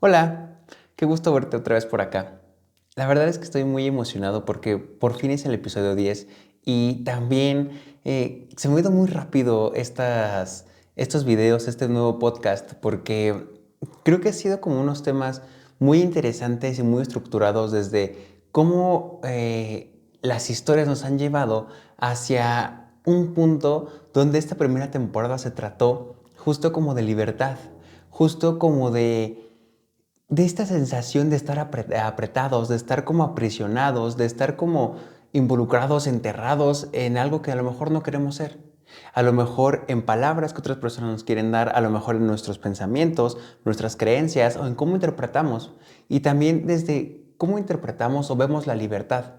Hola, qué gusto verte otra vez por acá. La verdad es que estoy muy emocionado porque por fin es el episodio 10 y también se me ha ido muy rápido estos videos, este nuevo podcast, porque creo que ha sido como unos temas muy interesantes y muy estructurados desde cómo las historias nos han llevado hacia un punto donde esta primera temporada se trató justo como de libertad, justo como de esta sensación de estar apretados, de estar como aprisionados, de estar como involucrados, enterrados en algo que a lo mejor no queremos ser. A lo mejor en palabras que otras personas nos quieren dar, a lo mejor en nuestros pensamientos, nuestras creencias o en cómo interpretamos. Y también desde cómo interpretamos o vemos la libertad.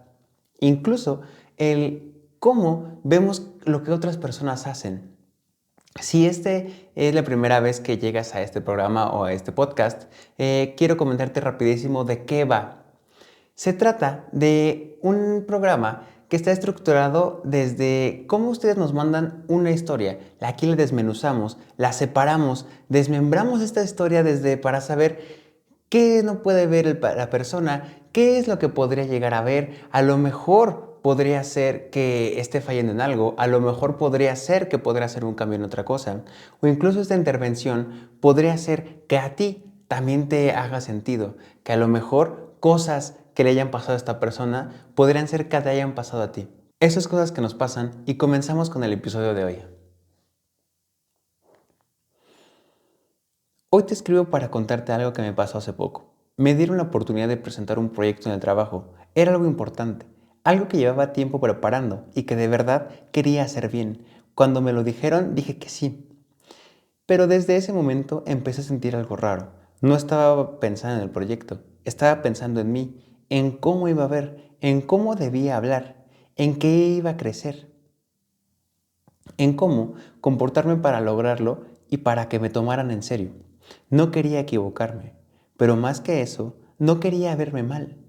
Incluso el cómo vemos lo que otras personas hacen. Si este es la primera vez que llegas a este programa o a este podcast, quiero comentarte rapidísimo de qué va. Se trata de un programa que está estructurado desde cómo ustedes nos mandan una historia. Aquí la desmenuzamos, la separamos, desmembramos esta historia desde para saber qué no puede ver la persona, qué es lo que podría llegar a ver. A lo mejor podría ser que esté fallando en algo, a lo mejor podría ser que podría hacer un cambio en otra cosa, o incluso esta intervención podría ser que a ti también te haga sentido, que a lo mejor cosas que le hayan pasado a esta persona podrían ser que te hayan pasado a ti. Esas cosas que nos pasan y comenzamos con el episodio de hoy. Hoy te escribo para contarte algo que me pasó hace poco. Me dieron la oportunidad de presentar un proyecto en el trabajo. Era algo importante, algo que llevaba tiempo preparando y que de verdad quería hacer bien. Cuando me lo dijeron dije que sí. Pero desde ese momento empecé a sentir algo raro. No estaba pensando en el proyecto, estaba pensando en mí, en cómo iba a ver, en cómo debía hablar, en qué iba a crecer, en cómo comportarme para lograrlo y para que me tomaran en serio. No quería equivocarme, pero más que eso, no quería verme mal.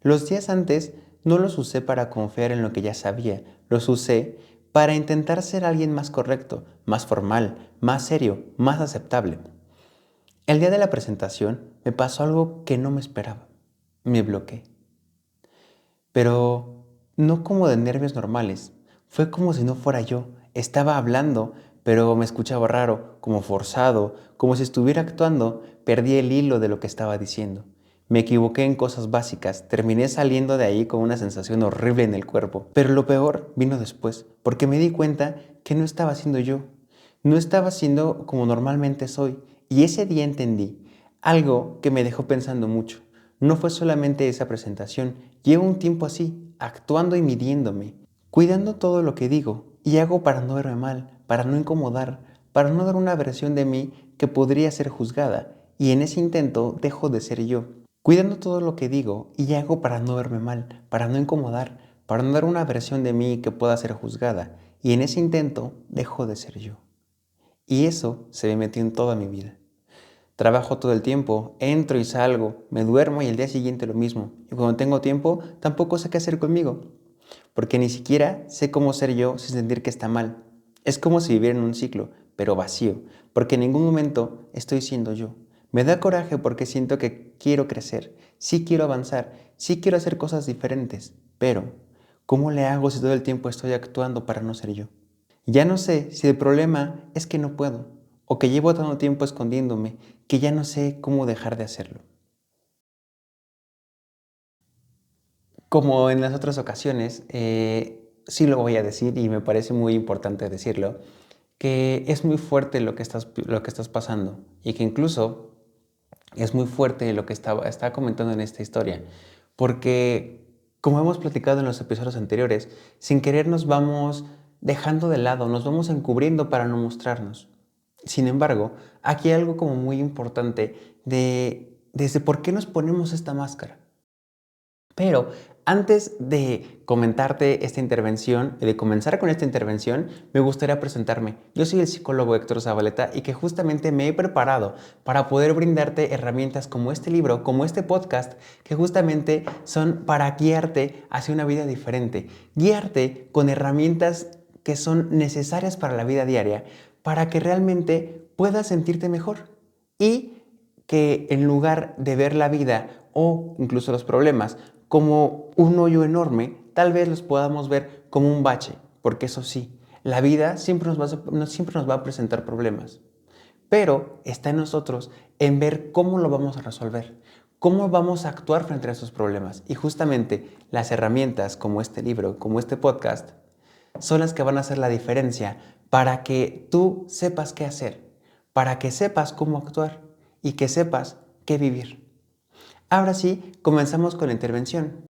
Los días antes no los usé para confiar en lo que ya sabía, los usé para intentar ser alguien más correcto, más formal, más serio, más aceptable. El día de la presentación me pasó algo que no me esperaba. Me bloqueé. Pero no como de nervios normales. Fue como si no fuera yo. Estaba hablando, pero me escuchaba raro, como forzado, como si estuviera actuando. Perdí el hilo de lo que estaba diciendo. Me equivoqué en cosas básicas. Terminé saliendo de ahí con una sensación horrible en el cuerpo. Pero lo peor vino después, porque me di cuenta que no estaba siendo yo. No estaba siendo como normalmente soy. Y ese día entendí algo que me dejó pensando mucho. No fue solamente esa presentación, llevo un tiempo así, actuando y midiéndome, cuidando todo lo que digo y hago para no verme mal, para no incomodar, para no dar una versión de mí que podría ser juzgada y en ese intento dejo de ser yo, cuidando todo lo que digo y hago para no verme mal, para no incomodar, para no dar una versión de mí que pueda ser juzgada y en ese intento dejo de ser yo. Y eso se me metió en toda mi vida. Trabajo todo el tiempo, entro y salgo, me duermo y el día siguiente lo mismo. Y cuando tengo tiempo, tampoco sé qué hacer conmigo, porque ni siquiera sé cómo ser yo sin sentir que está mal. Es como si viviera en un ciclo, pero vacío, porque en ningún momento estoy siendo yo. Me da coraje porque siento que quiero crecer, sí quiero avanzar, sí quiero hacer cosas diferentes, pero ¿cómo le hago si todo el tiempo estoy actuando para no ser yo? Ya no sé si el problema es que no puedo, o que llevo tanto tiempo escondiéndome que ya no sé cómo dejar de hacerlo. Como en las otras ocasiones, sí lo voy a decir y me parece muy importante decirlo, que es muy fuerte lo que estás pasando y que incluso es muy fuerte lo que está comentando en esta historia, porque como hemos platicado en los episodios anteriores, sin querer nos vamos dejando de lado, nos vamos encubriendo para no mostrarnos. Sin embargo, aquí hay algo como muy importante desde por qué nos ponemos esta máscara. Pero antes de comentarte esta intervención, de comenzar con esta intervención, me gustaría presentarme. Yo soy el psicólogo Héctor Zabaleta y que justamente me he preparado para poder brindarte herramientas como este libro, como este podcast, que justamente son para guiarte hacia una vida diferente, guiarte con herramientas que son necesarias para la vida diaria, para que realmente puedas sentirte mejor y que en lugar de ver la vida o incluso los problemas como un hoyo enorme, tal vez los podamos ver como un bache, porque eso sí, la vida siempre nos va a presentar problemas, pero está en nosotros en ver cómo lo vamos a resolver, cómo vamos a actuar frente a esos problemas. Y justamente las herramientas como este libro, como este podcast, son las que van a hacer la diferencia para que tú sepas qué hacer, para que sepas cómo actuar y que sepas qué vivir. Ahora sí, comenzamos con la intervención.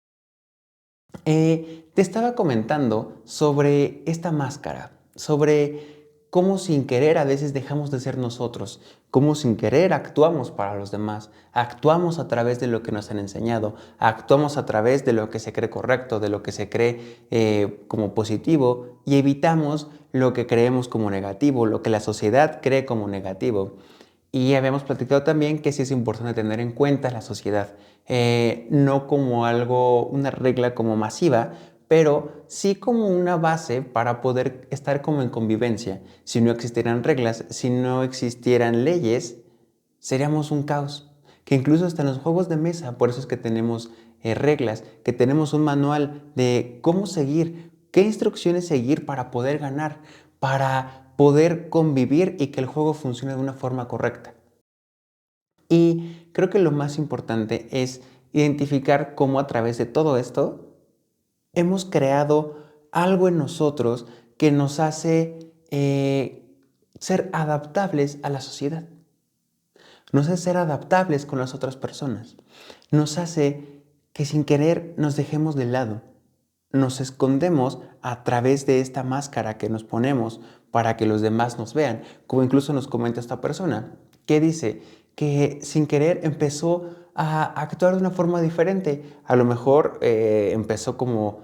Te estaba comentando sobre esta máscara, sobre cómo sin querer a veces dejamos de ser nosotros, cómo sin querer actuamos para los demás, actuamos a través de lo que nos han enseñado, actuamos a través de lo que se cree correcto, de lo que se cree como positivo y evitamos lo que creemos como negativo, lo que la sociedad cree como negativo. Y habíamos platicado también que sí es importante tener en cuenta la sociedad, no como algo, una regla como masiva, pero sí como una base para poder estar como en convivencia. Si no existieran reglas, si no existieran leyes, seríamos un caos. Que incluso hasta en los juegos de mesa, por eso es que tenemos reglas, que tenemos un manual de cómo seguir, qué instrucciones seguir para poder ganar, para poder convivir y que el juego funcione de una forma correcta. Y creo que lo más importante es identificar cómo a través de todo esto hemos creado algo en nosotros que nos hace ser adaptables a la sociedad, nos hace ser adaptables con las otras personas, nos hace que sin querer nos dejemos de lado, nos escondemos a través de esta máscara que nos ponemos para que los demás nos vean, como incluso nos comenta esta persona, que dice que sin querer empezó a actuar de una forma diferente. A lo mejor empezó como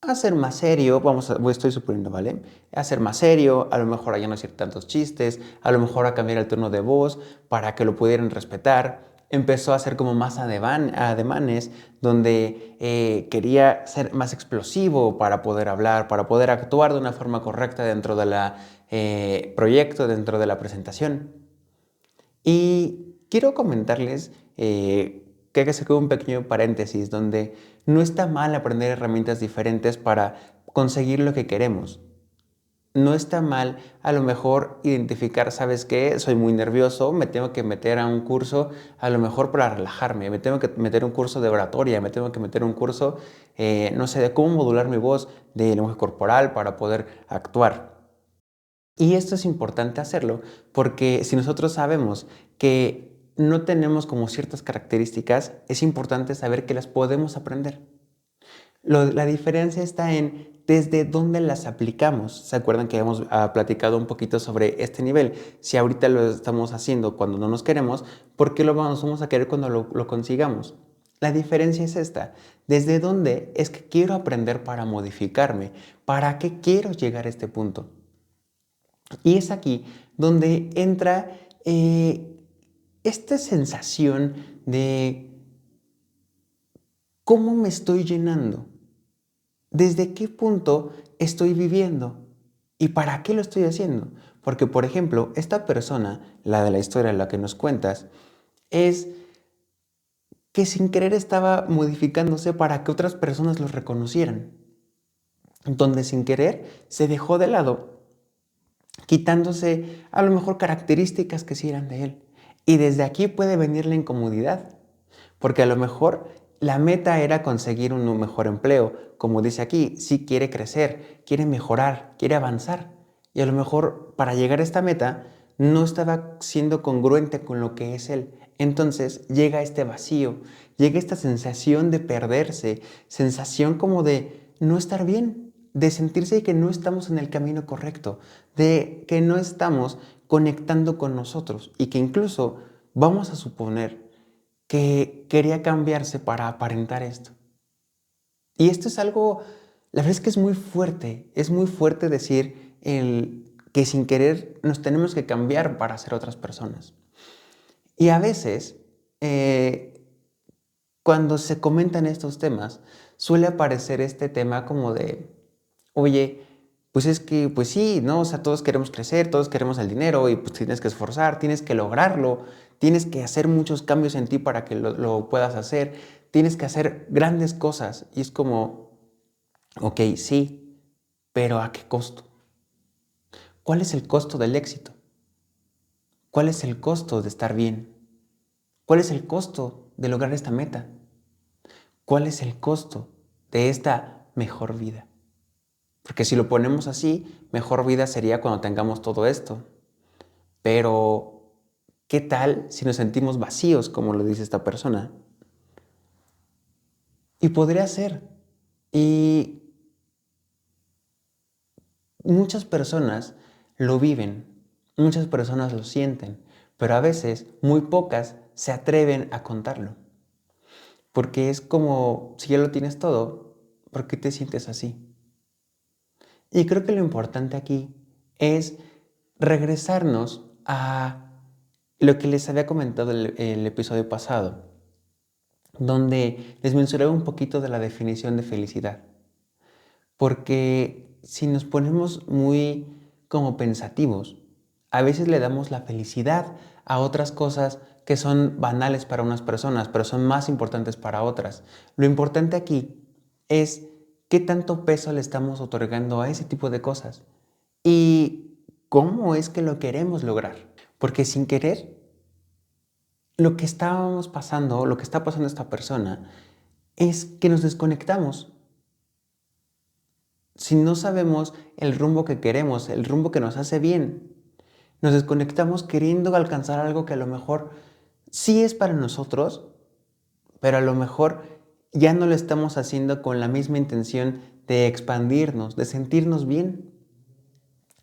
a ser más serio, estoy suponiendo, ¿vale? A ser más serio, a lo mejor a ya no decir tantos chistes, a lo mejor a cambiar el tono de voz para que lo pudieran respetar. Empezó a hacer como más ademanes, donde quería ser más explosivo para poder hablar, para poder actuar de una forma correcta dentro del proyecto, dentro de la presentación. Y quiero comentarles que se quede un pequeño paréntesis donde no está mal aprender herramientas diferentes para conseguir lo que queremos. No está mal a lo mejor identificar, ¿sabes qué? Soy muy nervioso, me tengo que meter a un curso a lo mejor para relajarme, me tengo que meter un curso de oratoria, me tengo que meter un curso, no sé, de cómo modular mi voz, de lenguaje corporal para poder actuar. Y esto es importante hacerlo porque si nosotros sabemos que no tenemos como ciertas características, es importante saber que las podemos aprender. La diferencia está en desde dónde las aplicamos. ¿Se acuerdan que hemos platicado un poquito sobre este nivel? Si ahorita lo estamos haciendo cuando no nos queremos, ¿por qué nos vamos a querer cuando lo consigamos? La diferencia es esta. ¿Desde dónde es que quiero aprender para modificarme? ¿Para qué quiero llegar a este punto? Y es aquí donde entra esta sensación de cómo me estoy llenando, desde qué punto estoy viviendo y para qué lo estoy haciendo. Porque, por ejemplo, esta persona, la de la historia, la que nos cuentas, es que sin querer estaba modificándose para que otras personas lo reconocieran, donde sin querer se dejó de lado quitándose a lo mejor características que sí eran de él. Y desde aquí puede venir la incomodidad, porque a lo mejor la meta era conseguir un mejor empleo, como dice aquí, sí quiere crecer, quiere mejorar, quiere avanzar. Y a lo mejor para llegar a esta meta no estaba siendo congruente con lo que es él. Entonces llega este vacío, llega esta sensación de perderse, sensación como de no estar bien, de sentirse que no estamos en el camino correcto, de que no estamos conectando con nosotros y que incluso vamos a suponer que quería cambiarse para aparentar esto. Y esto es algo, la verdad es que es muy fuerte decir que sin querer nos tenemos que cambiar para ser otras personas. Y a veces, cuando se comentan estos temas, suele aparecer este tema como de, oye, pues es que, pues sí, ¿no? O sea, todos queremos crecer, todos queremos el dinero y pues tienes que esforzar, tienes que lograrlo, tienes que hacer muchos cambios en ti para que lo puedas hacer, tienes que hacer grandes cosas y es como, ok, sí, pero ¿a qué costo? ¿Cuál es el costo del éxito? ¿Cuál es el costo de estar bien? ¿Cuál es el costo de lograr esta meta? ¿Cuál es el costo de esta mejor vida? Porque si lo ponemos así, mejor vida sería cuando tengamos todo esto. Pero, ¿qué tal si nos sentimos vacíos, como lo dice esta persona? Y podría ser. Y muchas personas lo viven, muchas personas lo sienten, pero a veces muy pocas se atreven a contarlo. Porque es como, si ya lo tienes todo, ¿por qué te sientes así? Y creo que lo importante aquí es regresarnos a lo que les había comentado el episodio pasado, donde les mencionaba un poquito de la definición de felicidad. Porque si nos ponemos muy como pensativos, a veces le damos la felicidad a otras cosas que son banales para unas personas, pero son más importantes para otras. Lo importante aquí es qué tanto peso le estamos otorgando a ese tipo de cosas y cómo es que lo queremos lograr. Porque sin querer, lo que estábamos pasando, lo que está pasando esta persona, es que nos desconectamos. Si no sabemos el rumbo que queremos, el rumbo que nos hace bien, nos desconectamos queriendo alcanzar algo que a lo mejor sí es para nosotros, pero a lo mejor ya no lo estamos haciendo con la misma intención de expandirnos, de sentirnos bien.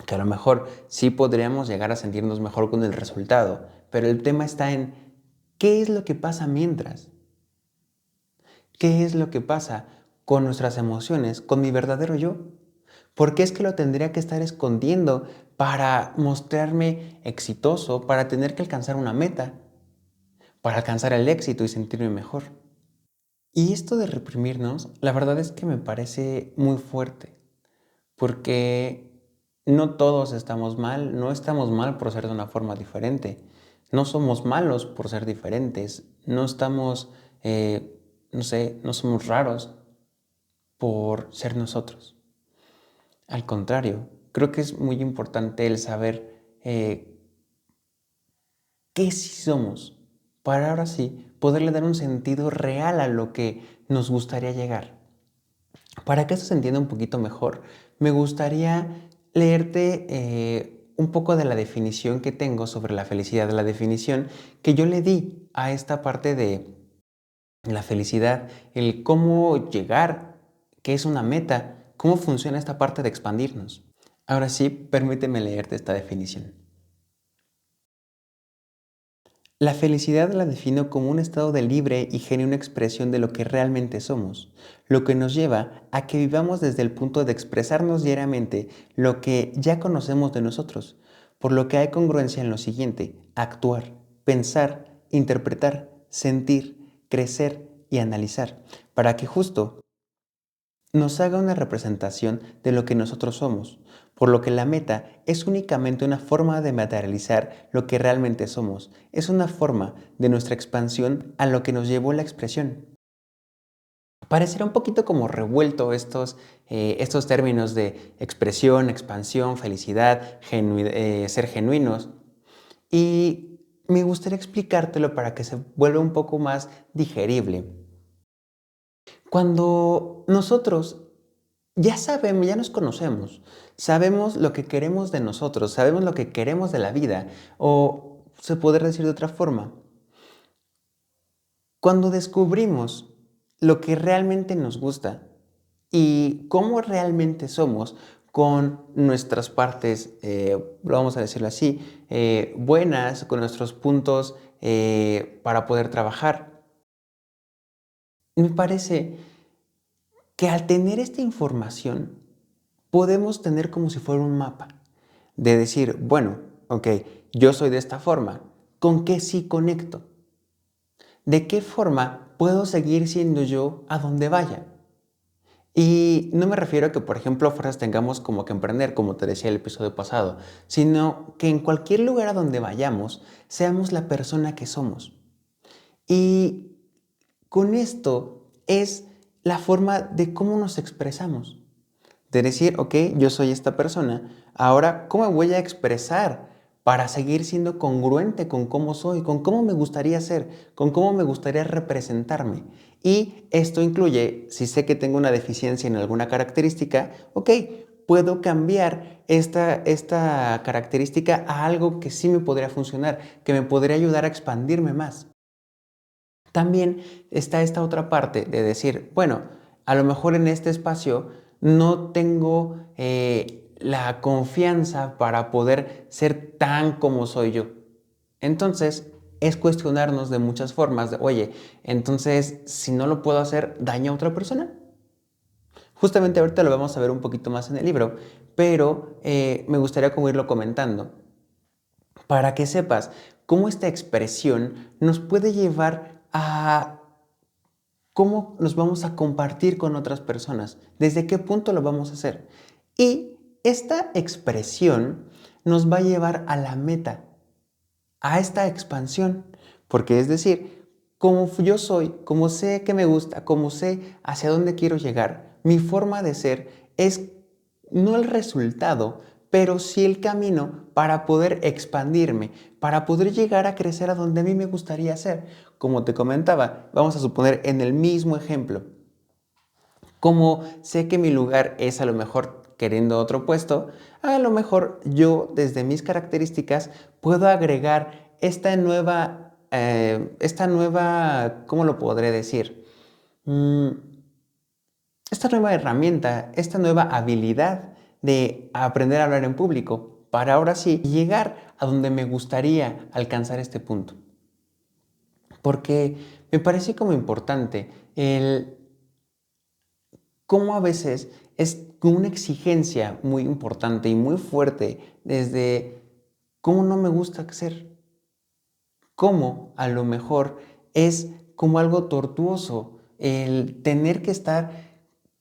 Que a lo mejor sí podríamos llegar a sentirnos mejor con el resultado, pero el tema está en qué es lo que pasa mientras. ¿Qué es lo que pasa con nuestras emociones, con mi verdadero yo? ¿Por qué es que lo tendría que estar escondiendo para mostrarme exitoso, para tener que alcanzar una meta, para alcanzar el éxito y sentirme mejor? Y esto de reprimirnos, la verdad es que me parece muy fuerte, porque no todos estamos mal, no estamos mal por ser de una forma diferente, no somos malos por ser diferentes, no estamos, no sé, no somos raros por ser nosotros. Al contrario, creo que es muy importante el saber qué sí somos, para ahora sí poderle dar un sentido real a lo que nos gustaría llegar. Para que esto se entienda un poquito mejor, me gustaría leerte un poco de la definición que tengo sobre la felicidad, la definición que yo le di a esta parte de la felicidad, el cómo llegar, qué es una meta, cómo funciona esta parte de expandirnos. Ahora sí, permíteme leerte esta definición. La felicidad la defino como un estado de libre y genuina expresión de lo que realmente somos, lo que nos lleva a que vivamos desde el punto de expresarnos diariamente lo que ya conocemos de nosotros, por lo que hay congruencia en lo siguiente: actuar, pensar, interpretar, sentir, crecer y analizar, para que justo nos haga una representación de lo que nosotros somos, por lo que la meta es únicamente una forma de materializar lo que realmente somos, es una forma de nuestra expansión a lo que nos llevó la expresión. Parecerá un poquito como revuelto estos términos de expresión, expansión, felicidad, ser genuinos, y me gustaría explicártelo para que se vuelva un poco más digerible. Cuando nosotros ya sabemos, ya nos conocemos, sabemos lo que queremos de nosotros, sabemos lo que queremos de la vida, o se podría decir de otra forma, cuando descubrimos lo que realmente nos gusta y cómo realmente somos con nuestras partes, vamos a decirlo así, buenas, con nuestros puntos para poder trabajar, me parece que al tener esta información podemos tener como si fuera un mapa de decir, bueno, ok, yo soy de esta forma, ¿con qué sí conecto? ¿De qué forma puedo seguir siendo yo a donde vaya? Y no me refiero a que, por ejemplo, a fuerzas tengamos como que emprender, como te decía el episodio pasado, sino que en cualquier lugar a donde vayamos, seamos la persona que somos. Y con esto es la forma de cómo nos expresamos. De decir, ok, yo soy esta persona, ahora, ¿cómo me voy a expresar para seguir siendo congruente con cómo soy, con cómo me gustaría ser, con cómo me gustaría representarme? Y esto incluye, si sé que tengo una deficiencia en alguna característica, ok, puedo cambiar esta característica a algo que sí me podría funcionar, que me podría ayudar a expandirme más. También está esta otra parte de decir, bueno, a lo mejor en este espacio no tengo la confianza para poder ser tan como soy yo. Entonces, es cuestionarnos de muchas formas de, oye, entonces, si no lo puedo hacer, ¿daña a otra persona? Justamente ahorita lo vamos a ver un poquito más en el libro, pero me gustaría como irlo comentando para que sepas cómo esta expresión nos puede llevar a cómo nos vamos a compartir con otras personas, desde qué punto lo vamos a hacer. Y esta expresión nos va a llevar a la meta, a esta expansión, porque es decir, como yo soy, como sé que me gusta, como sé hacia dónde quiero llegar, mi forma de ser es no el resultado, pero sí el camino para poder expandirme, para poder llegar a crecer a donde a mí me gustaría ser. Como te comentaba, vamos a suponer en el mismo ejemplo, como sé que mi lugar es a lo mejor queriendo otro puesto, a lo mejor yo desde mis características puedo agregar ¿cómo lo podré decir? Mm, esta nueva herramienta, esta nueva habilidad de aprender a hablar en público para ahora sí llegar a donde me gustaría alcanzar este punto. Porque me parece como importante el cómo a veces es una exigencia muy importante y muy fuerte desde cómo no me gusta ser, cómo a lo mejor es como algo tortuoso el tener que estar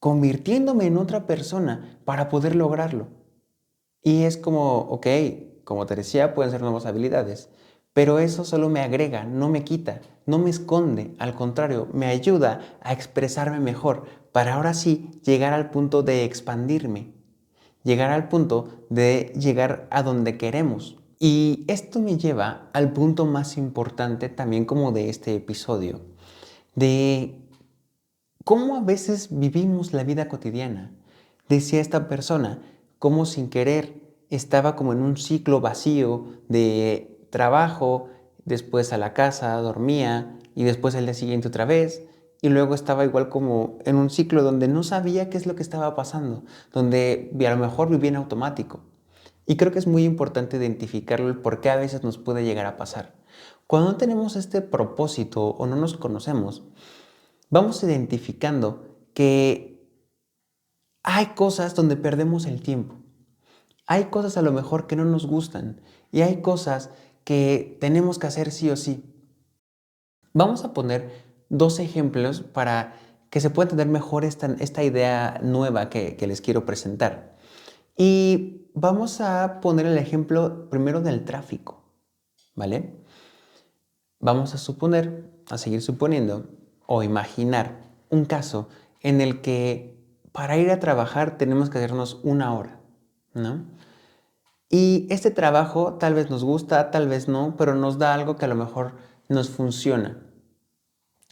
convirtiéndome en otra persona para poder lograrlo. Y es como, ok, como te decía, pueden ser nuevas habilidades, pero eso solo me agrega, no me quita, no me esconde, al contrario, me ayuda a expresarme mejor para ahora sí llegar al punto de expandirme, llegar al punto de llegar a donde queremos. Y esto me lleva al punto más importante también como de este episodio, de cómo a veces vivimos la vida cotidiana. Decía esta persona, cómo sin querer estaba como en un ciclo vacío de trabajo, después a la casa, dormía y después el día siguiente otra vez. Y luego estaba igual como en un ciclo donde no sabía qué es lo que estaba pasando, donde a lo mejor vivía en automático. Y creo que es muy importante identificarlo el por qué a veces nos puede llegar a pasar. Cuando no tenemos este propósito o no nos conocemos, vamos identificando que hay cosas donde perdemos el tiempo. Hay cosas a lo mejor que no nos gustan y hay cosas que tenemos que hacer sí o sí. Vamos a poner dos ejemplos para que se pueda entender mejor esta idea nueva que les quiero presentar. Y vamos a poner el ejemplo primero del tráfico, ¿vale? Vamos a suponer, a seguir suponiendo o imaginar un caso en el que para ir a trabajar tenemos que hacernos una hora, ¿no? Y este trabajo tal vez nos gusta, tal vez no, pero nos da algo que a lo mejor nos funciona.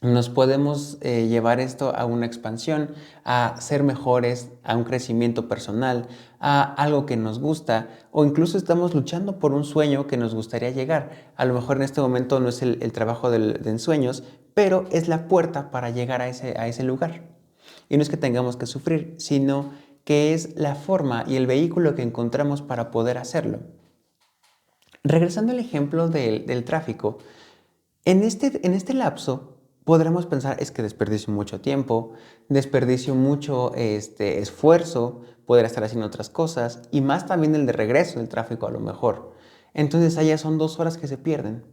Nos podemos llevar esto a una expansión, a ser mejores, a un crecimiento personal, a algo que nos gusta o incluso estamos luchando por un sueño que nos gustaría llegar. A lo mejor en este momento no es el trabajo de ensueños, pero es la puerta para llegar a ese lugar. Y no es que tengamos que sufrir, sino que es la forma y el vehículo que encontramos para poder hacerlo. Regresando al ejemplo del tráfico, en este lapso podremos pensar es que desperdicio mucho tiempo, desperdicio mucho esfuerzo, poder estar haciendo otras cosas y más también el de regreso del tráfico a lo mejor. Entonces allá son 2 horas que se pierden.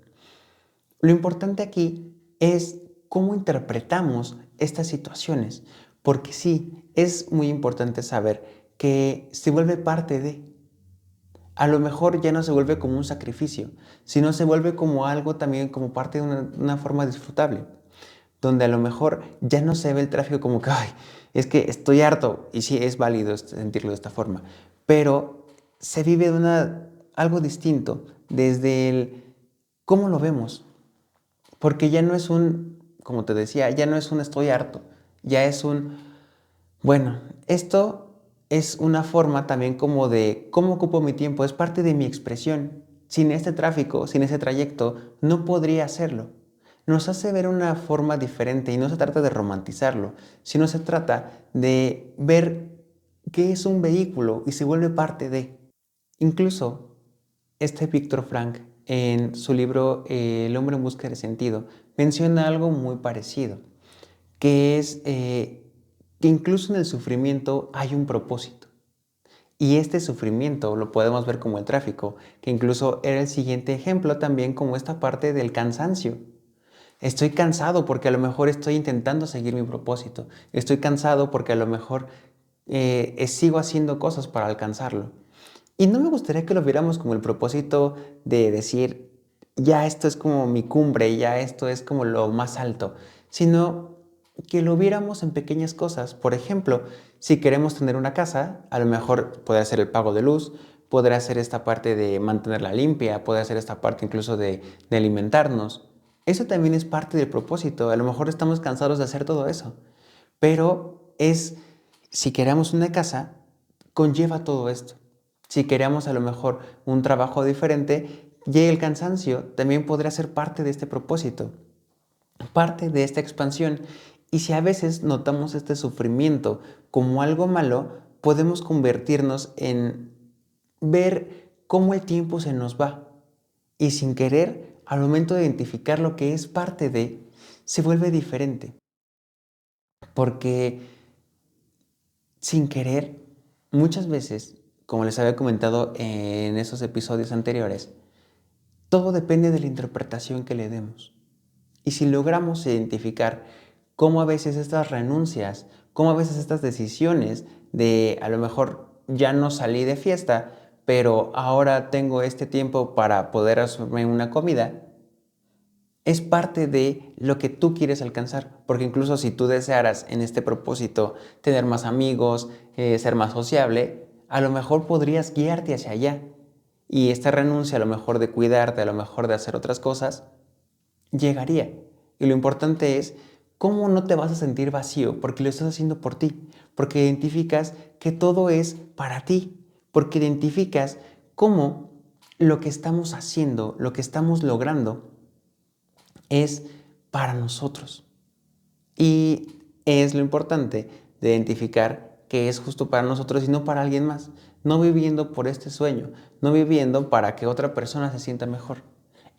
Lo importante aquí es cómo interpretamos estas situaciones, porque sí, es muy importante saber que se vuelve parte de. A lo mejor ya no se vuelve como un sacrificio, sino se vuelve como algo también, como parte de una forma disfrutable, donde a lo mejor ya no se ve el tráfico como que, ay, es que estoy harto, y sí es válido sentirlo de esta forma, pero se vive algo distinto desde el cómo lo vemos, porque ya no es como te decía, ya no es un estoy harto, ya es bueno, esto es una forma también como de cómo ocupo mi tiempo, es parte de mi expresión. Sin este tráfico, sin ese trayecto, no podría hacerlo. Nos hace ver una forma diferente y no se trata de romantizarlo, sino se trata de ver que es un vehículo y se vuelve parte de. Incluso Víctor Frank, en su libro El hombre en busca de sentido, menciona algo muy parecido, que es que incluso en el sufrimiento hay un propósito. Y este sufrimiento lo podemos ver como el tráfico, que incluso era el siguiente ejemplo también como esta parte del cansancio. Estoy cansado porque a lo mejor estoy intentando seguir mi propósito. Estoy cansado porque a lo mejor sigo haciendo cosas para alcanzarlo. Y no me gustaría que lo viéramos como el propósito de decir, ya esto es como mi cumbre, ya esto es como lo más alto, sino que lo viéramos en pequeñas cosas. Por ejemplo, si queremos tener una casa, a lo mejor podrá ser el pago de luz, podrá ser esta parte de mantenerla limpia, podrá ser esta parte incluso de alimentarnos. Eso también es parte del propósito. A lo mejor estamos cansados de hacer todo eso, pero si queremos una casa, conlleva todo esto. Si queremos a lo mejor un trabajo diferente, y el cansancio también podrá ser parte de este propósito, parte de esta expansión. Y si a veces notamos este sufrimiento como algo malo, podemos convertirnos en ver cómo el tiempo se nos va. Y sin querer, al momento de identificar lo que es parte de, se vuelve diferente. Porque sin querer, muchas veces, como les había comentado en esos episodios anteriores, todo depende de la interpretación que le demos. Y si logramos identificar cómo a veces estas renuncias, cómo a veces estas decisiones de a lo mejor ya no salí de fiesta, pero ahora tengo este tiempo para poder hacerme una comida, es parte de lo que tú quieres alcanzar, porque incluso si tú desearas en este propósito tener más amigos, ser más sociable, a lo mejor podrías guiarte hacia allá. Y esta renuncia a lo mejor de cuidarte, a lo mejor de hacer otras cosas, llegaría. Y lo importante es cómo no te vas a sentir vacío, porque lo estás haciendo por ti, porque identificas que todo es para ti, porque identificas cómo lo que estamos haciendo, lo que estamos logrando, es para nosotros. Y es lo importante de identificar que es justo para nosotros y no para alguien más. No viviendo por este sueño, no viviendo para que otra persona se sienta mejor.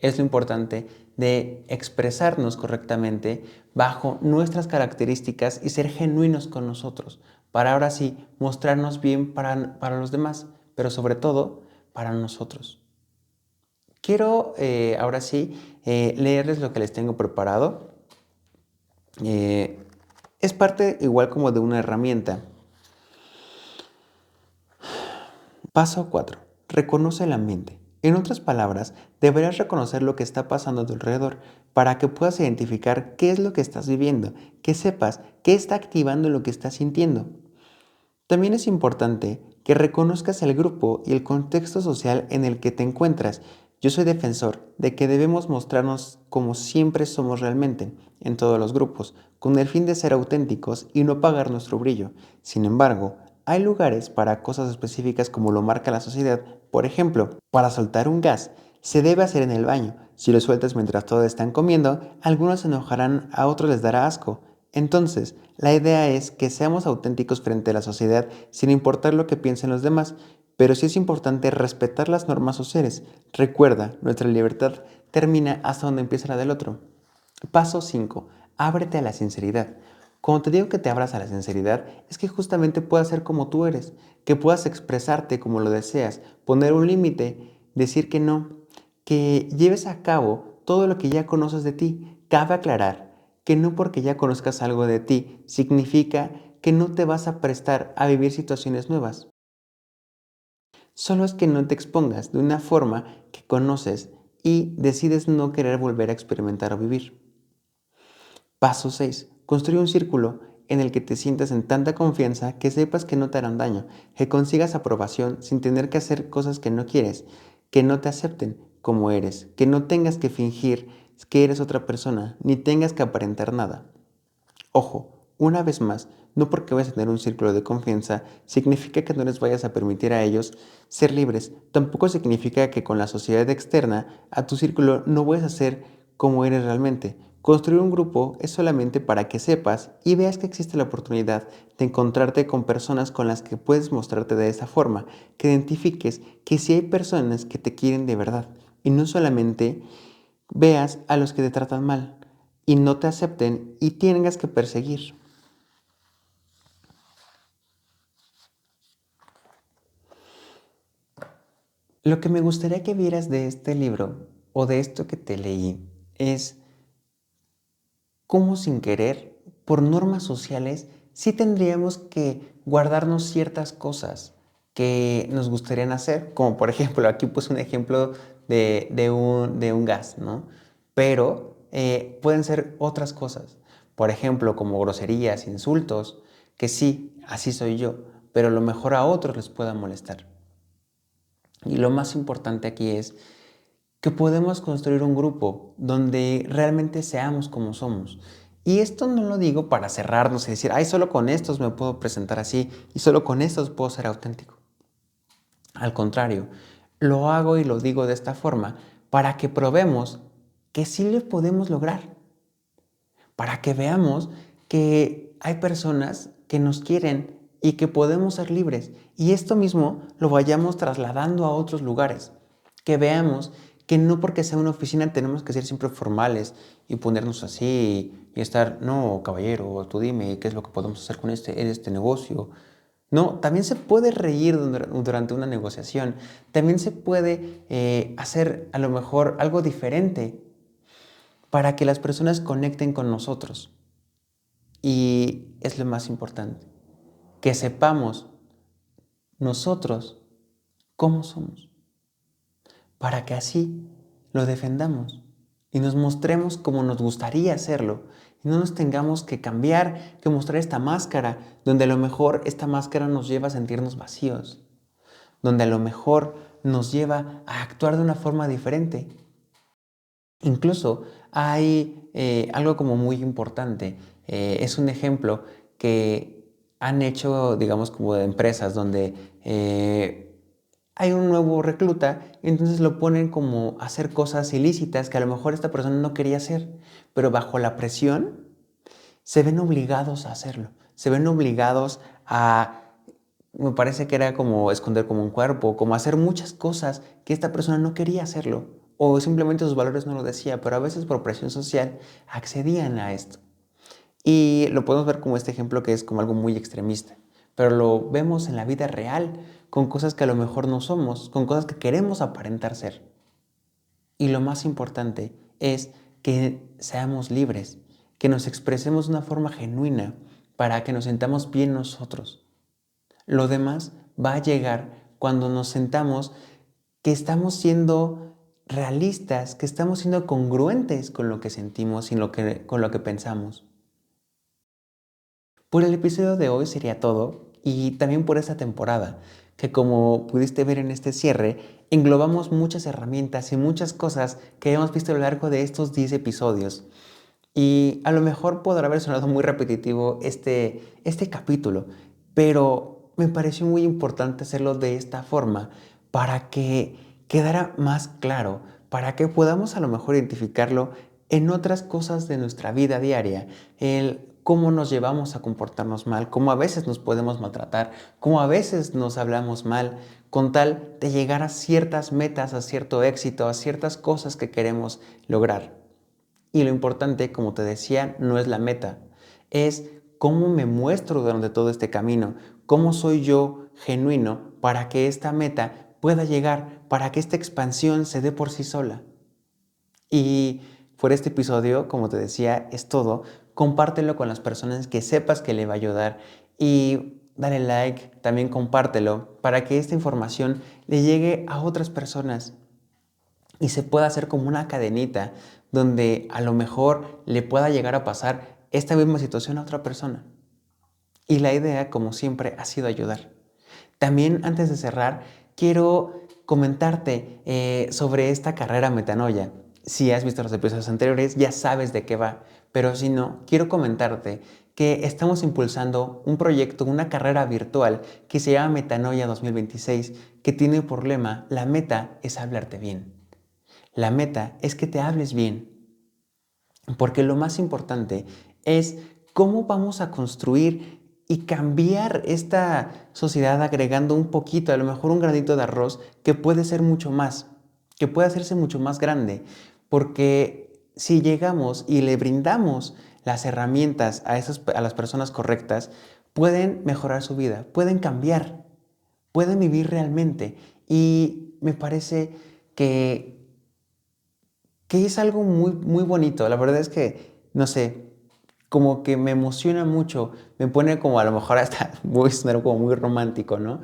Es lo importante de expresarnos correctamente bajo nuestras características y ser genuinos con nosotros, para ahora sí mostrarnos bien para los demás, pero sobre todo para nosotros. Quiero ahora sí leerles lo que les tengo preparado. Es parte igual como de una herramienta. Paso 4. Reconoce el ambiente. En otras palabras, deberás reconocer lo que está pasando a tu alrededor para que puedas identificar qué es lo que estás viviendo, que sepas qué está activando lo que estás sintiendo. También es importante que reconozcas el grupo y el contexto social en el que te encuentras. Yo soy defensor de que debemos mostrarnos como siempre somos realmente, en todos los grupos, con el fin de ser auténticos y no pagar nuestro brillo. Sin embargo, hay lugares para cosas específicas como lo marca la sociedad. Por ejemplo, para soltar un gas, se debe hacer en el baño. Si lo sueltas mientras todos están comiendo, algunos se enojarán, a otros les dará asco. Entonces, la idea es que seamos auténticos frente a la sociedad sin importar lo que piensen los demás, pero sí es importante respetar las normas sociales. Recuerda, nuestra libertad termina hasta donde empieza la del otro. Paso 5. Ábrete a la sinceridad. Cuando te digo que te abras a la sinceridad, es que justamente puedas ser como tú eres, que puedas expresarte como lo deseas, poner un límite, decir que no, que lleves a cabo todo lo que ya conoces de ti. Cabe aclarar que no porque ya conozcas algo de ti significa que no te vas a prestar a vivir situaciones nuevas. Solo es que no te expongas de una forma que conoces y decides no querer volver a experimentar o vivir. Paso 6. Construye un círculo en el que te sientas en tanta confianza que sepas que no te harán daño, que consigas aprobación sin tener que hacer cosas que no quieres, que no te acepten como eres, que no tengas que fingir que eres otra persona, ni tengas que aparentar nada. Ojo, una vez más, no porque vayas a tener un círculo de confianza significa que no les vayas a permitir a ellos ser libres. Tampoco significa que con la sociedad externa a tu círculo no vayas a ser como eres realmente. Construir un grupo es solamente para que sepas y veas que existe la oportunidad de encontrarte con personas con las que puedes mostrarte de esa forma, que identifiques que si hay personas que te quieren de verdad y no solamente veas a los que te tratan mal y no te acepten y tengas que perseguir. Lo que me gustaría que vieras de este libro o de esto que te leí es cómo sin querer, por normas sociales, sí tendríamos que guardarnos ciertas cosas que nos gustarían hacer, como por ejemplo, aquí puse un ejemplo de un gas, ¿no? Pero pueden ser otras cosas, por ejemplo, como groserías, insultos, que sí, así soy yo, pero a lo mejor a otros les pueda molestar. Y lo más importante aquí es que podemos construir un grupo donde realmente seamos como somos. Y esto no lo digo para cerrarnos y decir, ay, solo con estos me puedo presentar así y solo con estos puedo ser auténtico. Al contrario, lo hago y lo digo de esta forma para que probemos que sí lo podemos lograr, para que veamos que hay personas que nos quieren y que podemos ser libres. Y esto mismo lo vayamos trasladando a otros lugares, que veamos que no porque sea una oficina tenemos que ser siempre formales y ponernos así y estar, no, caballero, tú dime qué es lo que podemos hacer con este negocio. No, también se puede reír durante una negociación, también se puede hacer a lo mejor algo diferente para que las personas conecten con nosotros. Y es lo más importante, que sepamos nosotros cómo somos, para que así lo defendamos y nos mostremos como nos gustaría hacerlo y no nos tengamos que cambiar, que mostrar esta máscara, donde a lo mejor esta máscara nos lleva a sentirnos vacíos, donde a lo mejor nos lleva a actuar de una forma diferente. Incluso hay algo como muy importante, es un ejemplo que han hecho, digamos, como de empresas donde hay un nuevo recluta y entonces lo ponen como a hacer cosas ilícitas que a lo mejor esta persona no quería hacer, pero bajo la presión se ven obligados a hacerlo, se ven obligados a, me parece que era como esconder como un cuerpo, como hacer muchas cosas que esta persona no quería hacerlo o simplemente sus valores no lo decía, pero a veces por presión social accedían a esto. Y lo podemos ver como este ejemplo que es como algo muy extremista, pero lo vemos en la vida real con cosas que a lo mejor no somos, con cosas que queremos aparentar ser. Y lo más importante es que seamos libres, que nos expresemos de una forma genuina para que nos sentamos bien nosotros. Lo demás va a llegar cuando nos sentamos que estamos siendo realistas, que estamos siendo congruentes con lo que sentimos y con lo que pensamos. Por el episodio de hoy sería todo y también por esta temporada, que como pudiste ver en este cierre, englobamos muchas herramientas y muchas cosas que hemos visto a lo largo de estos 10 episodios. Y a lo mejor podrá haber sonado muy repetitivo este capítulo, pero me pareció muy importante hacerlo de esta forma para que quedara más claro, para que podamos a lo mejor identificarlo en otras cosas de nuestra vida diaria, el cómo nos llevamos a comportarnos mal, cómo a veces nos podemos maltratar, cómo a veces nos hablamos mal, con tal de llegar a ciertas metas, a cierto éxito, a ciertas cosas que queremos lograr. Y lo importante, como te decía, no es la meta, es cómo me muestro durante todo este camino, cómo soy yo genuino para que esta meta pueda llegar, para que esta expansión se dé por sí sola. Y por este episodio, como te decía, es todo, compártelo con las personas que sepas que le va a ayudar y dale like, también compártelo para que esta información le llegue a otras personas y se pueda hacer como una cadenita donde a lo mejor le pueda llegar a pasar esta misma situación a otra persona. Y la idea, como siempre, ha sido ayudar. También, antes de cerrar, quiero comentarte sobre esta carrera Metanoia. Si has visto los episodios anteriores, ya sabes de qué va, pero si no, quiero comentarte que estamos impulsando un proyecto, una carrera virtual que se llama Metanoia 2026, que tiene por lema: la meta es hablarte bien. La meta es que te hables bien, porque lo más importante es cómo vamos a construir y cambiar esta sociedad agregando un poquito, a lo mejor un granito de arroz, que puede ser mucho más, que puede hacerse mucho más grande, porque si llegamos y le brindamos las herramientas a las personas correctas, pueden mejorar su vida, pueden cambiar, pueden vivir realmente. Y me parece que es algo muy, muy bonito. La verdad es que, no sé, como que me emociona mucho, me pone como a lo mejor hasta voy a sonar como muy romántico, ¿no?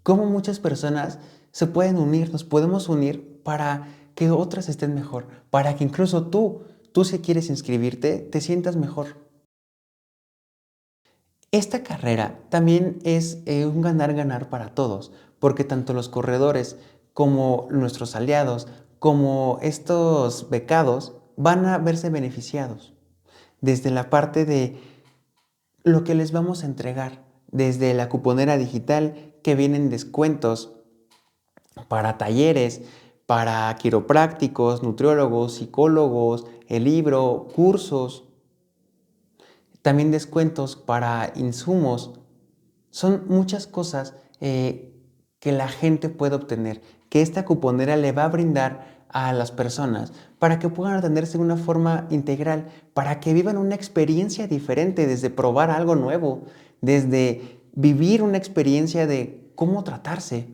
Cómo muchas personas se pueden unir, nos podemos unir para que otras estén mejor, para que incluso tú si quieres inscribirte, te sientas mejor. Esta carrera también es un ganar-ganar para todos, porque tanto los corredores como nuestros aliados, como estos becados, van a verse beneficiados desde la parte de lo que les vamos a entregar, desde la cuponera digital que vienen descuentos para talleres, para quiroprácticos, nutriólogos, psicólogos, el libro, cursos, también descuentos para insumos. Son muchas cosas que la gente puede obtener, que esta cuponera le va a brindar a las personas para que puedan atenderse de una forma integral, para que vivan una experiencia diferente, desde probar algo nuevo, desde vivir una experiencia de cómo tratarse.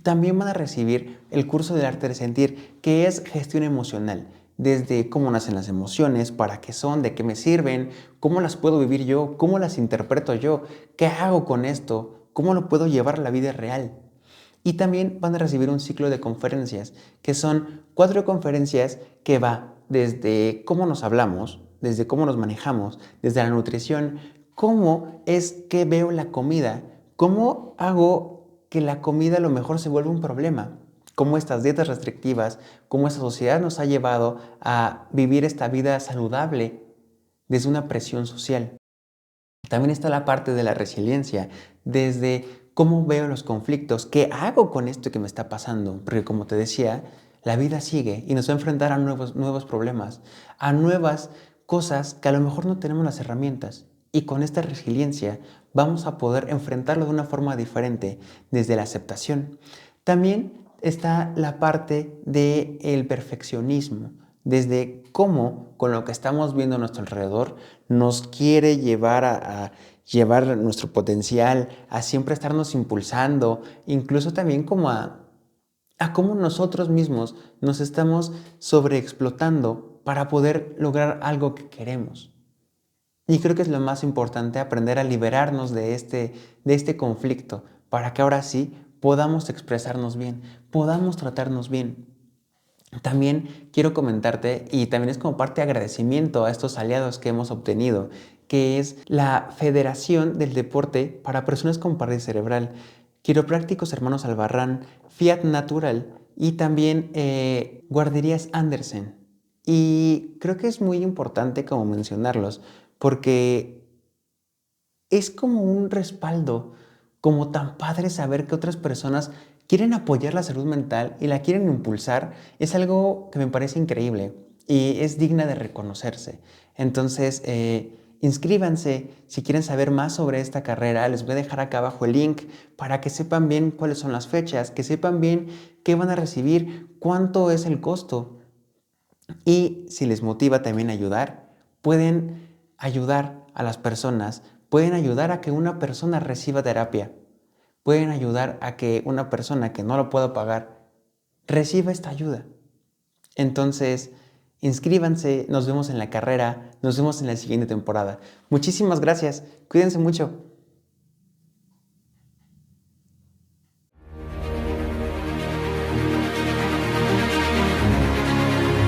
También van a recibir el curso del arte de sentir, que es gestión emocional, desde cómo nacen las emociones, para qué son, de qué me sirven, cómo las puedo vivir yo, cómo las interpreto yo, qué hago con esto, cómo lo puedo llevar a la vida real. Y también van a recibir un ciclo de conferencias, que son 4 conferencias que va desde cómo nos hablamos, desde cómo nos manejamos, desde la nutrición, cómo es que veo la comida, cómo hago que la comida a lo mejor se vuelva un problema, cómo estas dietas restrictivas, cómo esta sociedad nos ha llevado a vivir esta vida saludable desde una presión social. También está la parte de la resiliencia, desde cómo veo los conflictos, qué hago con esto que me está pasando, porque como te decía, la vida sigue y nos va a enfrentar a nuevos problemas, a nuevas cosas que a lo mejor no tenemos las herramientas. Y con esta resiliencia vamos a poder enfrentarlo de una forma diferente, desde la aceptación. También está la parte del perfeccionismo, desde cómo con lo que estamos viendo a nuestro alrededor nos quiere llevar a llevar nuestro potencial, a siempre estarnos impulsando, incluso también como a cómo nosotros mismos nos estamos sobreexplotando para poder lograr algo que queremos. Y creo que es lo más importante, aprender a liberarnos de este conflicto, para que ahora sí podamos expresarnos bien, podamos tratarnos bien. También quiero comentarte, y también es como parte de agradecimiento a estos aliados que hemos obtenido, que es la Federación del Deporte para Personas con Parálisis Cerebral, Quiroprácticos Hermanos Albarrán, Fiat Natural y también Guarderías Andersen. Y creo que es muy importante como mencionarlos, porque es como un respaldo, como tan padre saber que otras personas quieren apoyar la salud mental y la quieren impulsar. Es algo que me parece increíble y es digna de reconocerse. Entonces, inscríbanse si quieren saber más sobre esta carrera. Les voy a dejar acá abajo el link para que sepan bien cuáles son las fechas, que sepan bien qué van a recibir, cuánto es el costo. Y si les motiva también ayudar, pueden ayudar a las personas, pueden ayudar a que una persona reciba terapia, pueden ayudar a que una persona que no lo pueda pagar reciba esta ayuda. Entonces, Inscríbanse, nos vemos en la carrera, nos vemos en la siguiente temporada. Muchísimas gracias, cuídense mucho.